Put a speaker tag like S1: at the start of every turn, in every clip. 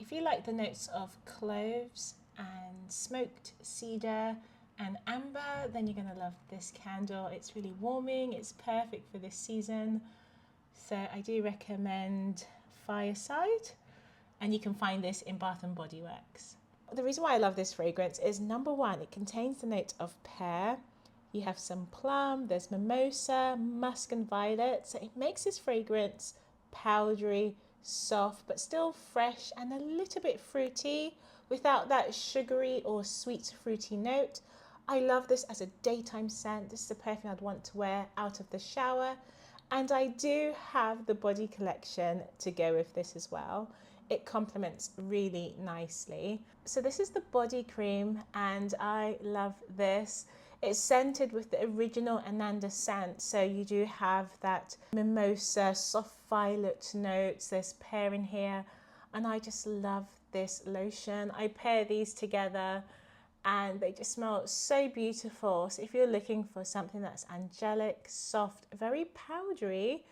S1: if you like the notes of cloves and smoked cedar and amber, then you're going to love this candle. It's really warming, it's perfect for this season. So I do recommend Fireside, and you can find this in Bath & Body Works. The reason why I love this fragrance is, number one, it contains the note of pear. You have some plum, there's mimosa, musk and violet. So it makes this fragrance powdery, soft, but still fresh and a little bit fruity without that sugary or sweet fruity note. I love this as a daytime scent. This is a perfume I'd want to wear out of the shower. And I do have the body collection to go with this as well. It complements really nicely. So this is the body cream and I love this. It's scented with the original Ananda scent. So you do have that mimosa, soft violet notes, there's pear in here. And I just love this lotion. I pair these together and they just smell so beautiful. So if you're looking for something that's angelic, soft, very powdery,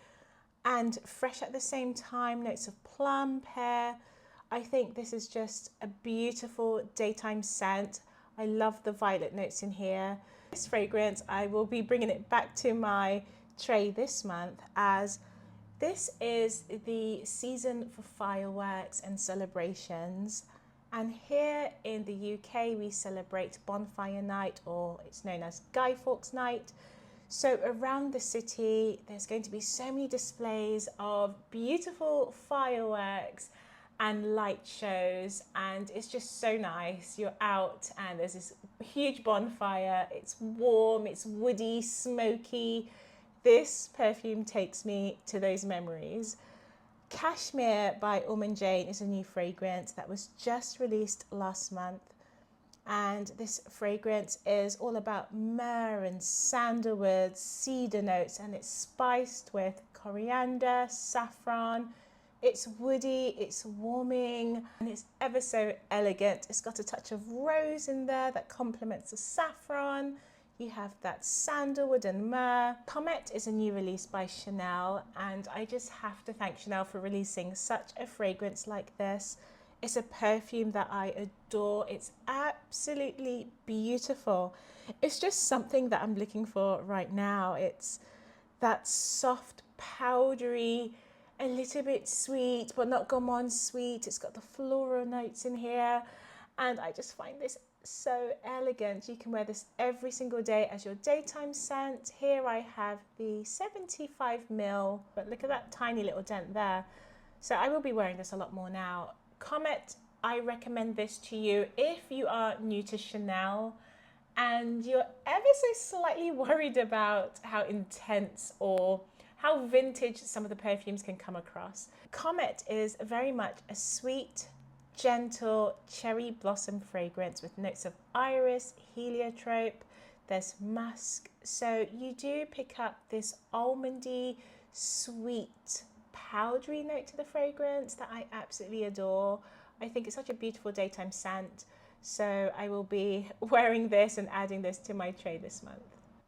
S1: and fresh at the same time, notes of plum, pear, I think this is just a beautiful daytime scent. I love the violet notes in here. This fragrance, I will be bringing it back to my tray this month, as this is the season for fireworks and celebrations. And here in the UK, we celebrate Bonfire Night, or it's known as Guy Fawkes Night. So around the city, there's going to be so many displays of beautiful fireworks and light shows, and it's just so nice. You're out and there's this huge bonfire. It's warm, it's woody, smoky. This perfume takes me to those memories. Cashmere by Jane is a new fragrance that was just released last month. And this fragrance is all about myrrh and sandalwood, cedar notes, and it's spiced with coriander, saffron. It's woody, it's warming, and it's ever so elegant. It's got a touch of rose in there that complements the saffron. You have that sandalwood and myrrh. Comete is a new release by Chanel, and I just have to thank Chanel for releasing such a fragrance like this. It's a perfume that I adore. It's absolutely beautiful. It's just something that I'm looking for right now. It's that soft, powdery, a little bit sweet, but not gourmand sweet. It's got the floral notes in here, and I just find this so elegant. You can wear this every single day as your daytime scent. Here I have the 75ml, but look at that tiny little dent there. So I will be wearing this a lot more now. Comete, I recommend this to you if you are new to Chanel and you're ever so slightly worried about how intense or how vintage some of the perfumes can come across. Comete is very much a sweet, gentle cherry blossom fragrance with notes of iris, heliotrope, there's musk. So you do pick up this almondy, sweet, powdery note to the fragrance that I absolutely adore. I think it's such a beautiful daytime scent. So I will be wearing this and adding this to my tray this month.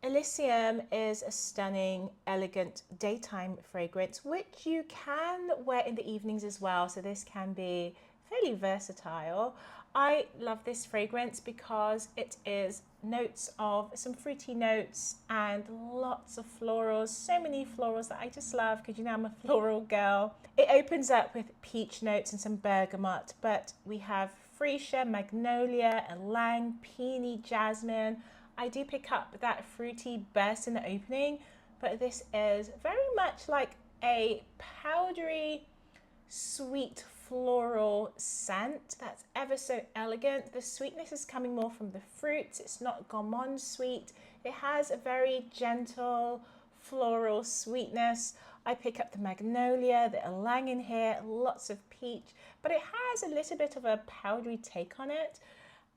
S1: Elysium is a stunning, elegant daytime fragrance, which you can wear in the evenings as well. So this can be fairly versatile. I love this fragrance because it is notes of some fruity notes and lots of florals, so many florals that I just love because you know I'm a floral girl. It opens up with peach notes and some bergamot, but we have freesia, magnolia, ylang, peony, jasmine. I do pick up that fruity burst in the opening, but this is very much like a powdery, sweet floral scent that's ever so elegant. The sweetness is coming more from the fruits. It's not gourmand sweet. It has a very gentle floral sweetness. I pick up the magnolia, the ylang in here, lots of peach, but it has a little bit of a powdery take on it.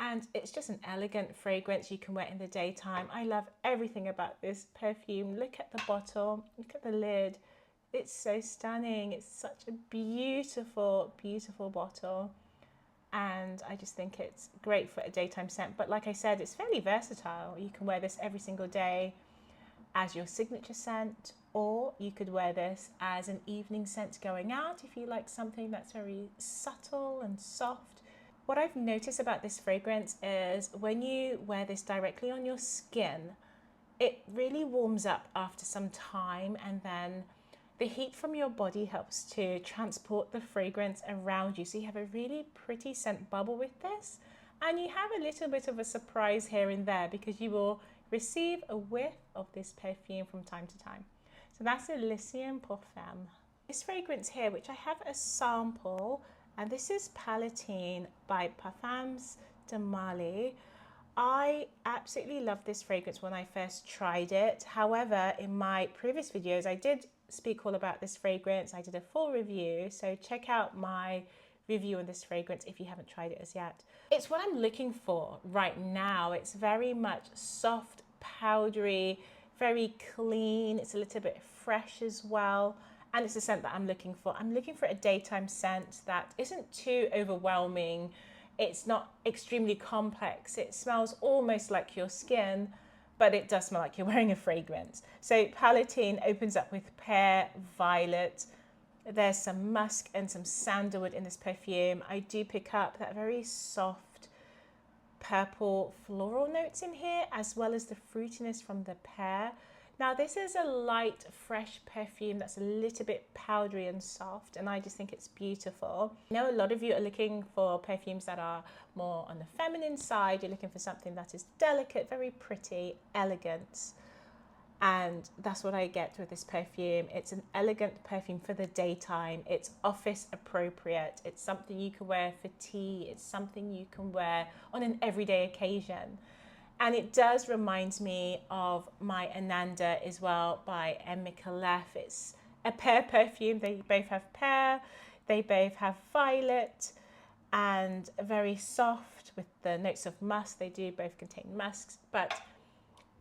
S1: And it's just an elegant fragrance you can wear in the daytime. I love everything about this perfume. Look at the bottle, look at the lid. It's so stunning. It's such a beautiful, beautiful bottle. And I just think it's great for a daytime scent. But like I said, it's fairly versatile. You can wear this every single day as your signature scent, or you could wear this as an evening scent going out if you like something that's very subtle and soft. What I've noticed about this fragrance is when you wear this directly on your skin, it really warms up after some time, and then the heat from your body helps to transport the fragrance around you. So you have a really pretty scent bubble with this, and you have a little bit of a surprise here and there because you will receive a whiff of this perfume from time to time. So that's Elysium Parfum. This fragrance here, which I have a sample, and this is Palatine by Perfumes de Mali. I absolutely loved this fragrance when I first tried it. However, in my previous videos, I did speak all about this fragrance. I did a full review, so check out my review on this fragrance if you haven't tried it as yet. It's what I'm looking for right now. It's very much soft, powdery, very clean. It's a little bit fresh as well, and it's a scent that I'm looking for. I'm looking for a daytime scent that isn't too overwhelming. It's not extremely complex. It smells almost like your skin, but it does smell like you're wearing a fragrance. So Palatine opens up with pear, violet. There's some musk and some sandalwood in this perfume. I do pick up that very soft purple floral notes in here, as well as the fruitiness from the pear. Now this is a light, fresh perfume that's a little bit powdery and soft, and I just think it's beautiful. I know a lot of you are looking for perfumes that are more on the feminine side. You're looking for something that is delicate, very pretty, elegant. And that's what I get with this perfume. It's an elegant perfume for the daytime. It's office appropriate. It's something you can wear for tea. It's something you can wear on an everyday occasion. And it does remind me of my Ananda as well by m.micallef. It's a pear perfume. They both have pear. They both have violet and very soft with the notes of musk. They do both contain musks, but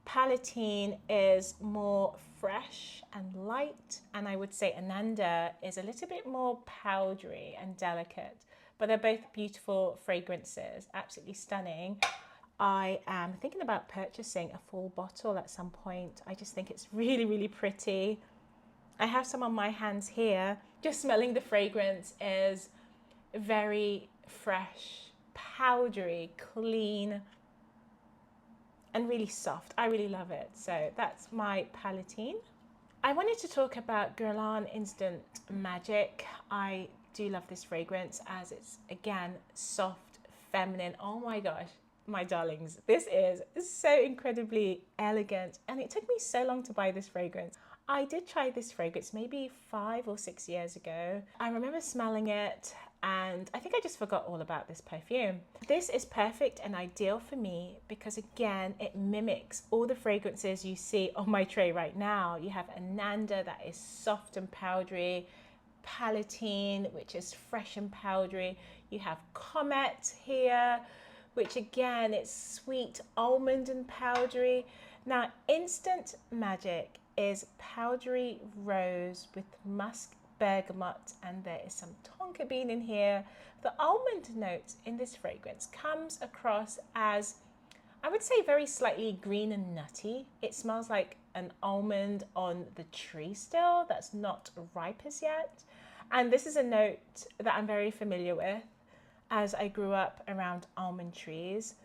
S1: Palatine is more fresh and light, and I would say Ananda is a little bit more powdery and delicate, but they're both beautiful fragrances, absolutely stunning. I am thinking about purchasing a full bottle at some point. I just think it's really, really pretty. I have some on my hands here. Just smelling the fragrance is very fresh, powdery, clean, and really soft. I really love it. So that's my Palatine. I wanted to talk about Guerlain Instant Magic. I do love this fragrance as it's, again, soft, feminine. Oh my gosh, my darlings, this is so incredibly elegant, and it took me so long to buy this fragrance. I did try this fragrance maybe 5 or 6 years ago. I remember smelling it, and I think I just forgot all about this perfume. This is perfect and ideal for me because, again, it mimics all the fragrances you see on my tray right now. You have Ananda that is soft and powdery, Palatine, which is fresh and powdery. You have Comete here, which again, it's sweet almond and powdery. Now, Instant Magic is powdery rose with musk bergamot, and there is some tonka bean in here. The almond note in this fragrance comes across as, I would say, very slightly green and nutty. It smells like an almond on the tree still that's not ripe as yet. And this is a note that I'm very familiar with as I grew up around almond trees,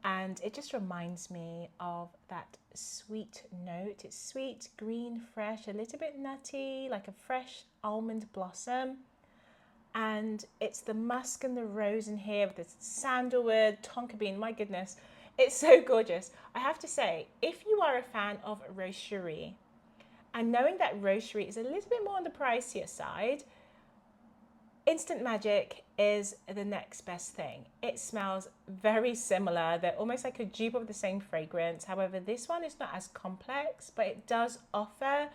S1: and it just reminds me of that sweet note. It's sweet, green, fresh, a little bit nutty, like a fresh almond blossom. And it's the musk and the rose in here with the sandalwood, tonka bean. My goodness, it's so gorgeous. I have to say, if you are a fan of Rose Cherie, and knowing that Rose Cherie is a little bit more on the pricier side, Instant Magic is the next best thing. It smells very similar. They're almost like a dupe of the same fragrance. However, this one is not as complex, but it does offer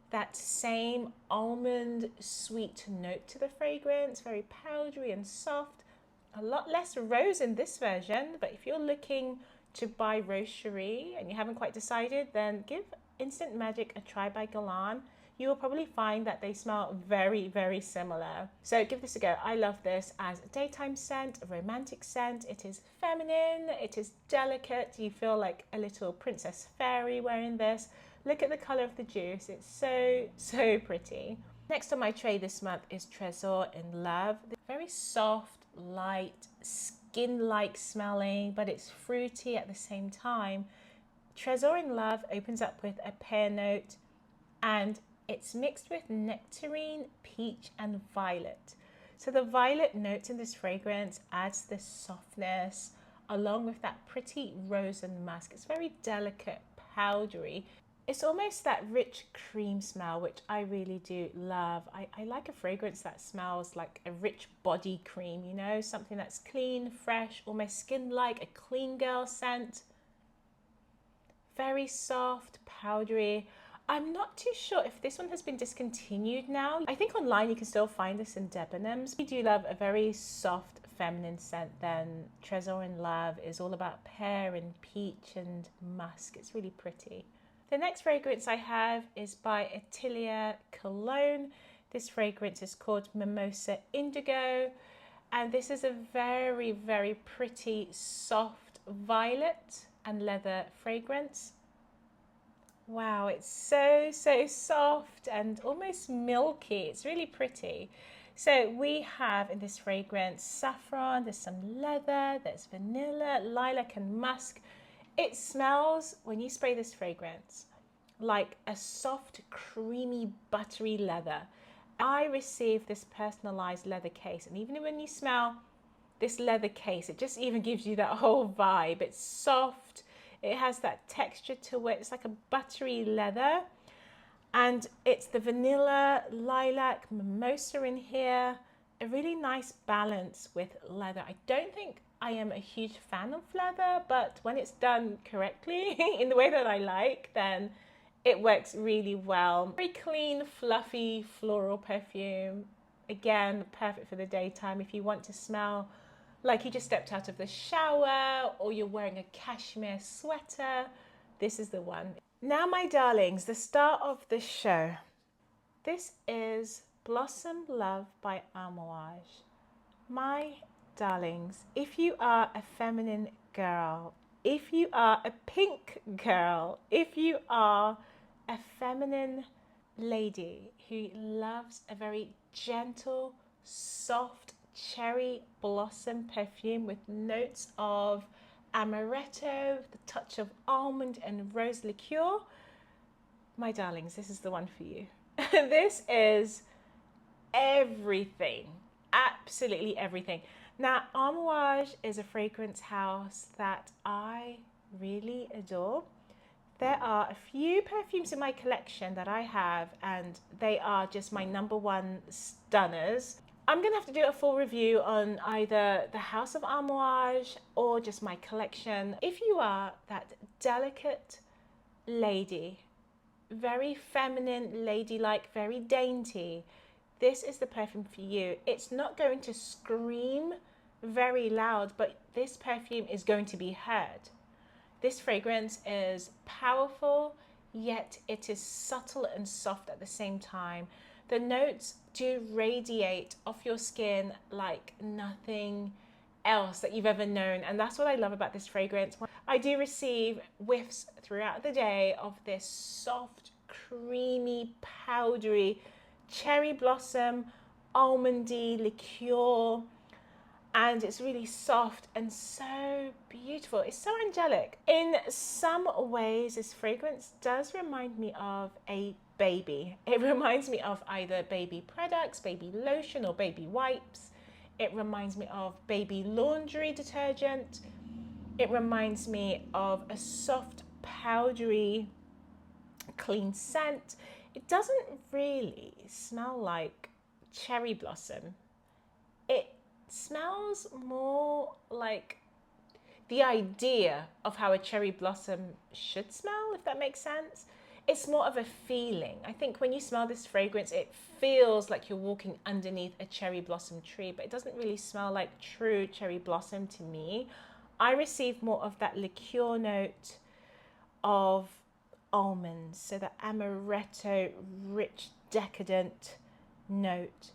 S1: that same almond sweet note to the fragrance, very powdery and soft. A lot less rose in this version, but if you're looking to buy Rose Cherie and you haven't quite decided, then give Instant Magic a try by Guerlain. You will probably find that they smell very, very similar. So give this a go. I love this as a daytime scent, a romantic scent. It is feminine, it is delicate. You feel like a little princess fairy wearing this, Look at the color of the juice. It's so pretty. Next on my tray this month is Tresor in Love. Very soft, light, skin-like smelling, but it's fruity at the same time. Tresor in Love opens up with a pear note, and it's mixed with nectarine, peach, and violet. So the violet notes in this fragrance adds this softness along with that pretty rose and musk. It's very delicate, powdery. It's almost that rich cream smell, which I really do love. I like a fragrance that smells like a rich body cream, you know, something that's clean, fresh, almost skin-like, a clean girl scent. Very soft, powdery. I'm not too sure if this one has been discontinued now. I think online you can still find this in Debenhams. I do love a very soft feminine scent, then Tresor in Love is all about pear and peach and musk. It's really pretty. The next fragrance I have is by Atelier Cologne. This fragrance is called Mimosa Indigo, and this is a very, very pretty, soft violet and leather fragrance. Wow, it's so soft and almost milky. It's really pretty. So we have in this fragrance saffron, there's some leather, there's vanilla, lilac and musk. It smells, when you spray this fragrance, like a soft, creamy, buttery leather. I received this personalized leather case, and even when you smell this leather case, it just even gives you that whole vibe. It's soft, it has that texture to it, it's like a buttery leather, and it's the vanilla, lilac, mimosa in here, a really nice balance with leather. I don't think I am a huge fan of leather, but when it's done correctly in the way that I like, then it works really well. Very clean, fluffy, floral perfume. Again, perfect for the daytime if you want to smell like you just stepped out of the shower or you're wearing a cashmere sweater. This is the one. Now, my darlings, the star of the show. This is Blossom Love by Amouage. My darlings, if you are a feminine girl, if you are a pink girl, if you are a feminine lady who loves a very gentle, soft cherry blossom perfume with notes of amaretto, the touch of almond and rose liqueur, my darlings, this is the one for you. This is everything, absolutely everything. Now, Amouage is a fragrance house that I really adore. There are a few perfumes in my collection that I have, and they are just my #1 stunners. I'm going to have to do a full review on either the House of Amouage or just my collection. If you are that delicate lady, very feminine, ladylike, very dainty, this is the perfume for you. It's not going to scream very loud, but this perfume is going to be heard. This fragrance is powerful, yet it is subtle and soft at the same time. The notes do radiate off your skin like nothing else that you've ever known, and that's what I love about this fragrance. I do receive whiffs throughout the day of this soft, creamy, powdery cherry blossom, almondy liqueur, and it's really soft and so beautiful. It's so angelic. In some ways, this fragrance does remind me of a baby. It reminds me of either baby products, baby lotion, or baby wipes. It reminds me of baby laundry detergent. It reminds me of a soft, powdery, clean scent. It doesn't really smell like cherry blossom. It smells more like the idea of how a cherry blossom should smell, if that makes sense. It's more of a feeling. I think when you smell this fragrance, it feels like you're walking underneath a cherry blossom tree, but it doesn't really smell like true cherry blossom to me. I receive more of that liqueur note of almonds, so the amaretto, rich, decadent note.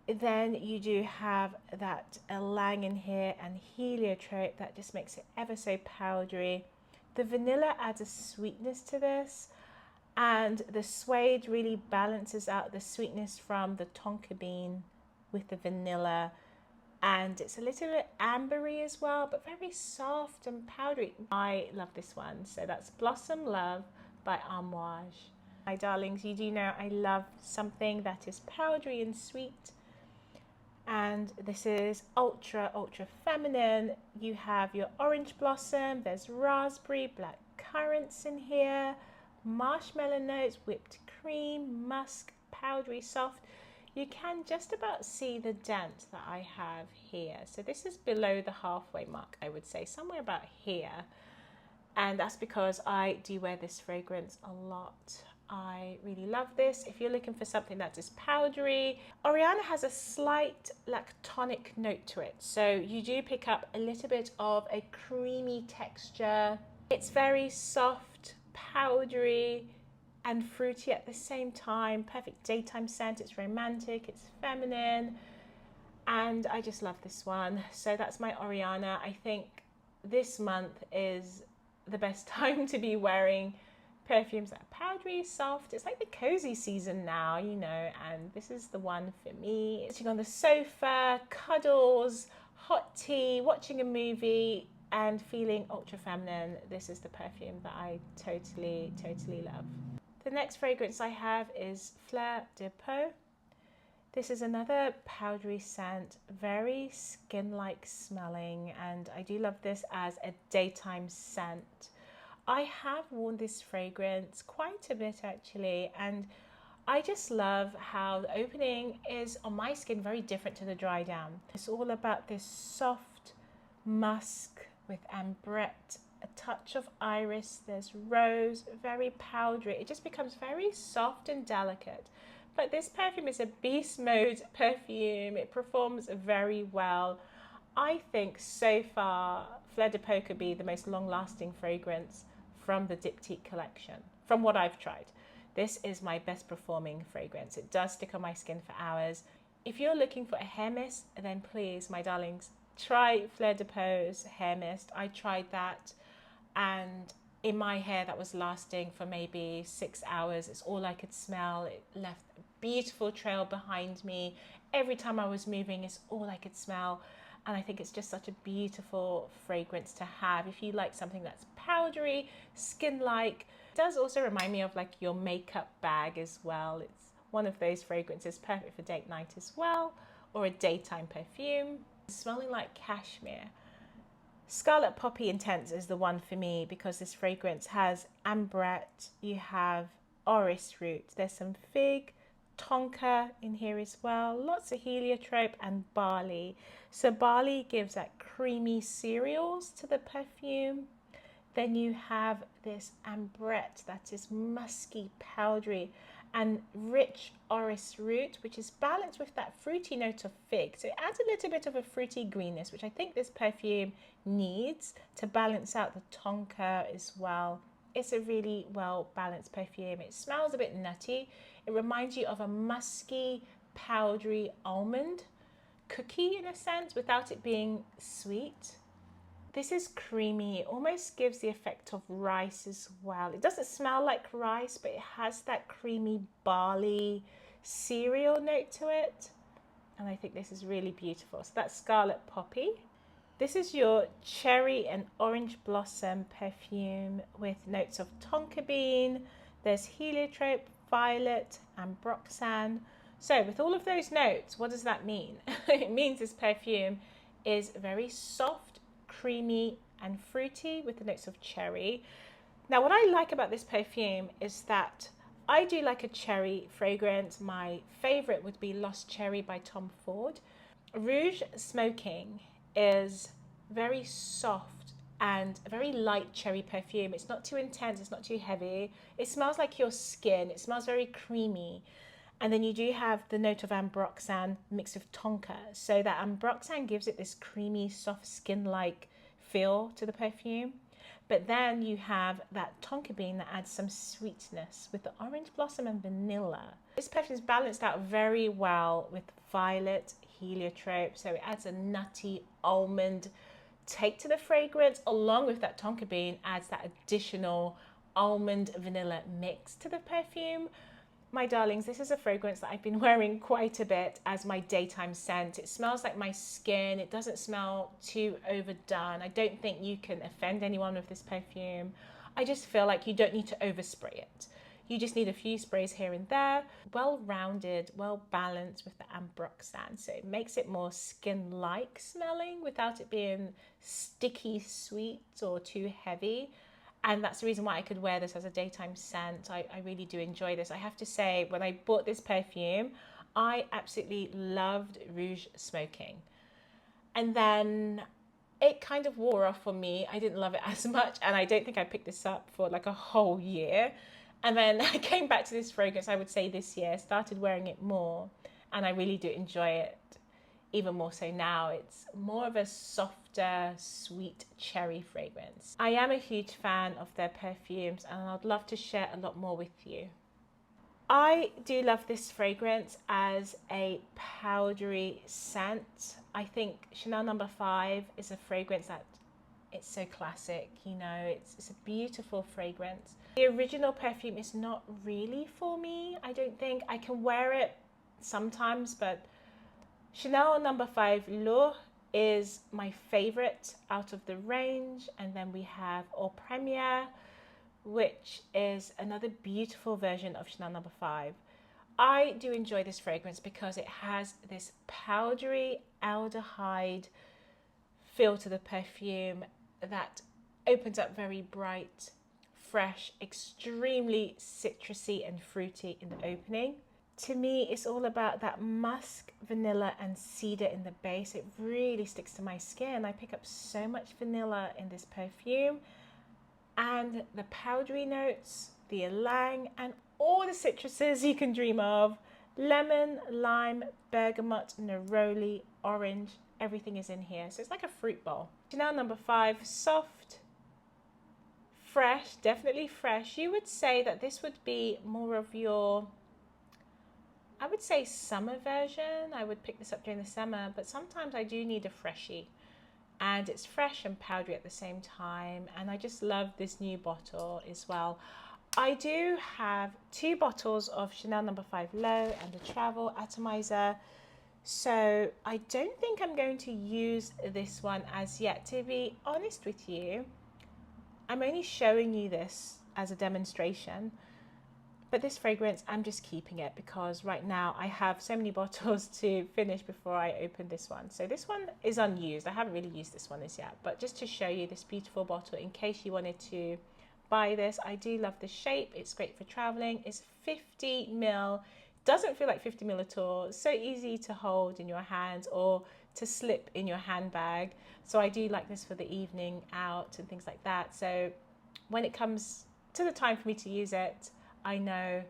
S1: Then you do have that ylang in here and heliotrope that just makes it ever so powdery. The vanilla adds a sweetness to this, And the suede really balances out the sweetness from the tonka bean with the vanilla. And it's a little bit ambery as well, but very soft and powdery. I love this one. So that's Blossom Love by Amouage. My darlings, you do know I love something that is powdery and sweet. And this is ultra feminine. You have your orange blossom, there's raspberry, black currants in here, marshmallow notes, whipped cream, musk, powdery soft. You can just about see the dent that I have here. So this is below the halfway mark, I would say, somewhere about here. And that's because I do wear this fragrance a lot. I really love this. If you're looking for something that is powdery, Oriana has a slight lactonic note to it. So you do pick up a little bit of a creamy texture. It's very soft, powdery, and fruity at the same time. Perfect daytime scent. It's romantic, it's feminine, and I just love this one. So that's my Oriana. I think this month is the best time to be wearing perfumes that are powdery, soft. It's like the cozy season now, you know, and this is the one for me. Sitting on the sofa, cuddles, hot tea, watching a movie, and feeling ultra feminine. This is the perfume that I totally love. The next fragrance I have is Fève Délicieuse. This is another powdery scent, very skin-like smelling, and I do love this as a daytime scent. I have worn this fragrance quite a bit actually, and I just love how the opening is on my skin very different to the dry down. It's all about this soft musk with ambrette, a touch of iris, there's rose, very powdery. It just becomes very soft and delicate. But this perfume is a beast mode perfume. It performs very well. I think so far Fève Délicieuse could be the most long-lasting fragrance from the Diptyque collection, from what I've tried. This is my best performing fragrance. It does stick on my skin for hours. If you're looking for a hair mist, then please, my darlings, try Fève Délicieuse hair mist. I tried that, and in my hair that was lasting for maybe 6 hours. It's all I could smell. It left a beautiful trail behind me. Every time I was moving, it's all I could smell. And I think it's just such a beautiful fragrance to have if you like something that's powdery, skin-like. It does also remind me of like your makeup bag as well. It's one of those fragrances perfect for date night as well, or a daytime perfume. Smelling like cashmere. Scarlet Poppy Intense is the one for me because this fragrance has ambrette, you have orris root, there's some fig, tonka in here as well, lots of heliotrope and barley. So barley gives that creamy cereals to the perfume. Then you have this ambrette that is musky, powdery, and rich orris root, which is balanced with that fruity note of fig. So it adds a little bit of a fruity greenness, which I think this perfume needs to balance out the tonka as well. It's a really well balanced perfume. It smells a bit nutty. It reminds you of a musky, powdery almond cookie in a sense, without it being sweet. This is creamy. It almost gives the effect of rice as well. It doesn't smell like rice, but it has that creamy barley cereal note to it. And I think this is really beautiful. So that's Scarlet Poppy. This is your cherry and orange blossom perfume with notes of tonka bean. There's heliotrope, violet, and broxan. So with all of those notes, what does that mean? It means this perfume is very soft, creamy, and fruity with the notes of cherry. Now, what I like about this perfume is that I do like a cherry fragrance. My favorite would be Lost Cherry by Tom Ford. Rouge Smoking is very soft and a very light cherry perfume. It's not too intense, it's not too heavy. It smells like your skin. It smells very creamy. And then you do have the note of ambroxan mixed with tonka. So that ambroxan gives it this creamy, soft skin-like feel to the perfume. But then you have that tonka bean that adds some sweetness with the orange blossom and vanilla. This perfume is balanced out very well with violet, heliotrope. So it adds a nutty almond take to the fragrance, along with that tonka bean adds that additional almond vanilla mix to the perfume. My darlings, this is a fragrance that I've been wearing quite a bit as my daytime scent. It smells like my skin. It doesn't smell too overdone. I don't think you can offend anyone with this perfume. I just feel like you don't need to overspray it. You just need a few sprays here and there. Well-rounded, well-balanced with the ambroxan. So it makes it more skin-like smelling without it being sticky sweet or too heavy. And that's the reason why I could wear this as a daytime scent. I really do enjoy this. I have to say, when I bought this perfume, I absolutely loved rouge smoking. And then it kind of wore off for me. I didn't love it as much. And I don't think I picked this up for like a whole year. And then I came back to this fragrance, I would say this year, started wearing it more. And I really do enjoy it even more so now. It's more of a softer, sweet cherry fragrance. I am a huge fan of their perfumes and I'd love to share a lot more with you. I do love this fragrance as a powdery scent. I think Chanel No. 5 is a fragrance that it's so classic, you know, it's a beautiful fragrance. The original perfume is not really for me. I don't think I can wear it sometimes, but Chanel No. 5 L'Eau is my favorite out of the range. And then we have Au Premier, which is another beautiful version of Chanel No. 5. I do enjoy this fragrance because it has this powdery aldehyde feel to the perfume that opens up very bright, fresh, extremely citrusy and fruity in the opening. To me, it's all about that musk, vanilla, and cedar in the base. It really sticks to my skin. I pick up so much vanilla in this perfume. And the powdery notes, the ylang, and all the citruses you can dream of. Lemon, lime, bergamot, neroli, orange, everything is in here. So it's like a fruit bowl. Chanel No. 5, soft, fresh, definitely fresh. You would say that this would be more of your, I would say, summer version. I would pick this up during the summer, but sometimes I do need a freshie. And it's fresh and powdery at the same time. And I just love this new bottle as well. I do have 2 bottles of Chanel No. 5 L'Eau and a travel atomizer. So I don't think I'm going to use this one as yet. To be honest with you, I'm only showing you this as a demonstration. But this fragrance, I'm just keeping it because right now I have so many bottles to finish before I open this one. So this one is unused. I haven't really used this one as yet, but just to show you this beautiful bottle in case you wanted to buy this. I do love the shape. It's great for traveling. It's 50 ml. Doesn't feel like 50 ml at all. It's so easy to hold in your hands or to slip in your handbag. So I do like this for the evening out and things like that. So when it comes to the time for me to use it, I know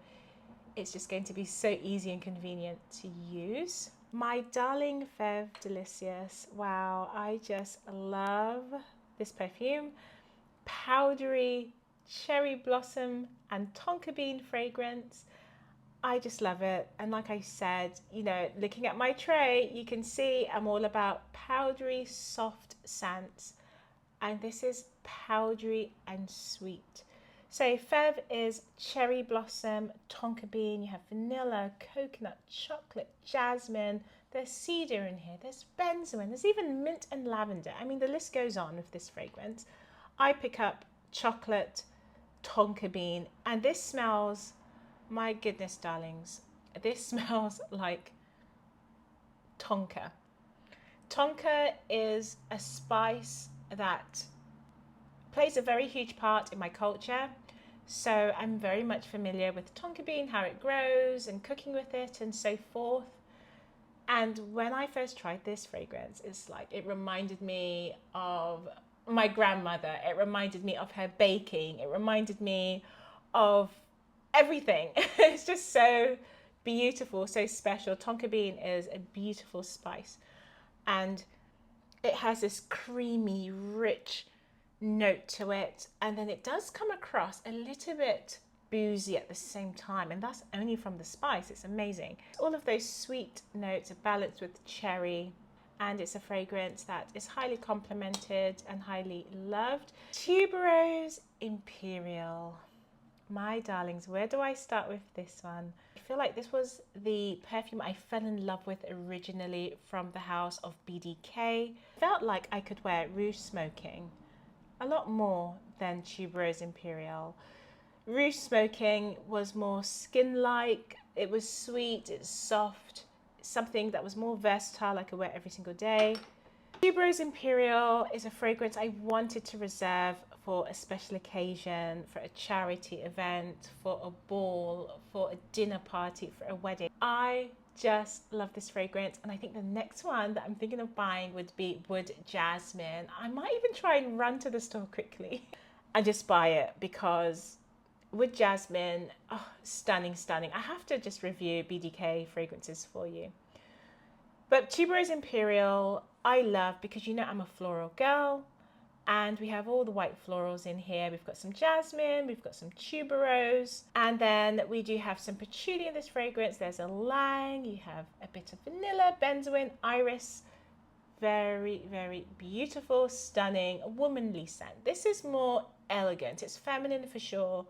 S1: it's just going to be so easy and convenient to use. My darling Fève Délicieuse. Wow, I just love this perfume. Powdery cherry blossom and tonka bean fragrance. I just love it. And like I said, you know, looking at my tray, you can see I'm all about powdery, soft scents. And this is powdery and sweet. So Fève is cherry blossom, tonka bean, you have vanilla, coconut, chocolate, jasmine, there's cedar in here, there's benzoin, there's even mint and lavender. I mean, the list goes on with this fragrance. I pick up chocolate, tonka bean, and this smells, my goodness, darlings, this smells like tonka. Tonka is a spice that plays a very huge part in my culture. So I'm very much familiar with tonka bean, how it grows and cooking with it and so forth. And when I first tried this fragrance, it's like, it reminded me of my grandmother. It reminded me of her baking. It reminded me of everything. It's just so beautiful, so special. Tonka bean is a beautiful spice. And it has this creamy, rich note to it, and then it does come across a little bit boozy at the same time, and that's only from the spice. It's amazing. All of those sweet notes are balanced with cherry, and it's a fragrance that is highly complimented and highly loved. Tuberose Imperial. My darlings, where do I start with this one? I feel like this was the perfume I fell in love with originally from the house of BDK. Felt like I could wear Rouge Smoking a lot more than Tuberose Imperial. Rouge Smoking was more skin-like, it was sweet, it's soft, something that was more versatile I could wear every single day. Tuberose Imperial is a fragrance I wanted to reserve for a special occasion, for a charity event, for a ball, for a dinner party, for a wedding. I just love this fragrance, and I think the next one that I'm thinking of buying would be Wood Jasmine. I might even try and run to the store quickly and just buy it, because Wood Jasmine, oh, stunning, stunning. I have to just review BDK fragrances for you. But Tuberose Imperial, I love, because you know I'm a floral girl, and we have all the white florals in here. We've got some jasmine, we've got some tuberose, and then we do have some patchouli in this fragrance. There's a ylang, you have a bit of vanilla, benzoin, iris. Very, very beautiful, stunning, womanly scent. This is more elegant. It's feminine for sure,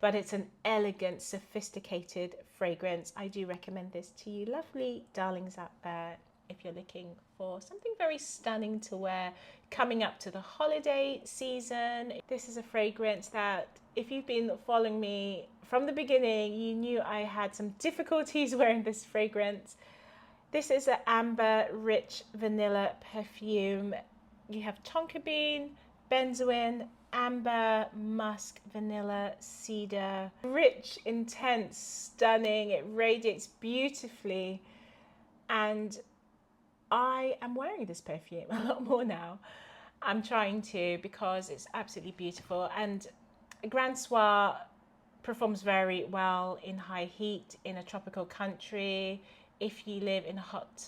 S1: but it's an elegant, sophisticated fragrance. I do recommend this to you lovely darlings out there if you're looking for something very stunning to wear coming up to the holiday season. This is a fragrance that, if you've been following me from the beginning, you knew I had some difficulties wearing this fragrance. This is an amber rich vanilla perfume. You have tonka bean, benzoin, amber, musk, vanilla, cedar. Rich, intense, stunning. It radiates beautifully, and I am wearing this perfume a lot more now. I'm trying to, because it's absolutely beautiful. And Grand Soir performs very well in high heat in a tropical country. If you live in a hot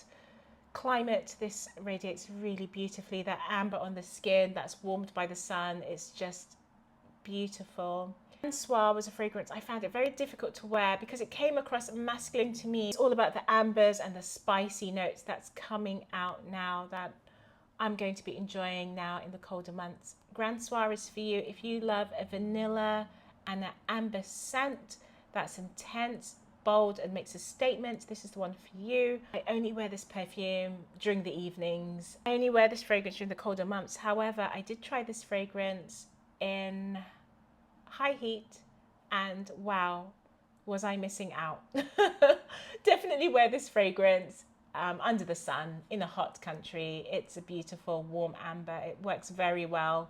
S1: climate, this radiates really beautifully. That amber on the skin that's warmed by the sun is just beautiful. Grand Soir was a fragrance I found it very difficult to wear because it came across masculine to me. It's all about the ambers and the spicy notes that's coming out now, that I'm going to be enjoying now in the colder months. Grand Soir is for you if you love a vanilla and an amber scent that's intense, bold, and makes a statement. This is the one for you. I only wear this perfume during the evenings. I only wear this fragrance during the colder months. However, I did try this fragrance in high heat, and wow, was I missing out. Definitely wear this fragrance under the sun in a hot country. It's a beautiful warm amber. It works very well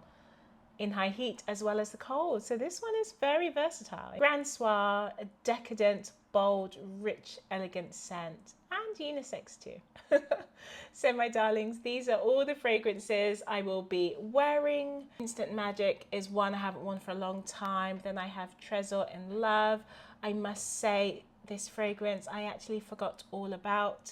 S1: in high heat as well as the cold. So this one is very versatile. Grand Soir, a decadent, bold, rich, elegant scent, and unisex too. So my darlings, these are all the fragrances I will be wearing. Instant Magic is one I haven't worn for a long time. Then I have Tresor in Love. I must say, this fragrance I actually forgot all about.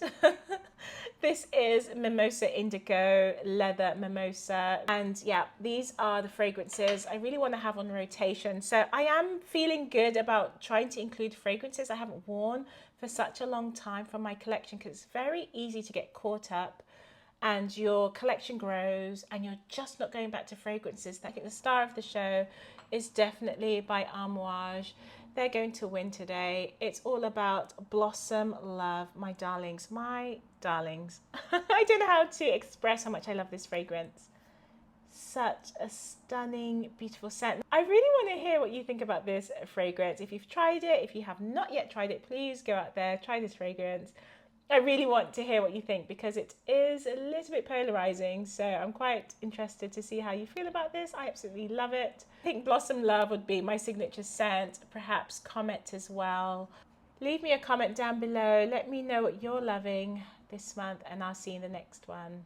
S1: This is Mimosa Indigo, Leather Mimosa. And yeah, these are the fragrances I really want to have on rotation. So I am feeling good about trying to include fragrances I haven't worn for such a long time from my collection, because it's very easy to get caught up and your collection grows and you're just not going back to fragrances. I think the star of the show is definitely by Amouage. They're going to win today. It's all about Blossom Love, my darlings, my darlings. I don't know how to express how much I love this fragrance. Such a stunning, beautiful scent. I really want to hear what you think about this fragrance. If you've tried it, if you have not yet tried it, please go out there, try this fragrance. I really want to hear what you think, because it is a little bit polarizing. So I'm quite interested to see how you feel about this. I absolutely love it. I think Blossom Love would be my signature scent, perhaps Comete as well. Leave me a comment down below. Let me know what you're loving this month, and I'll see you in the next one.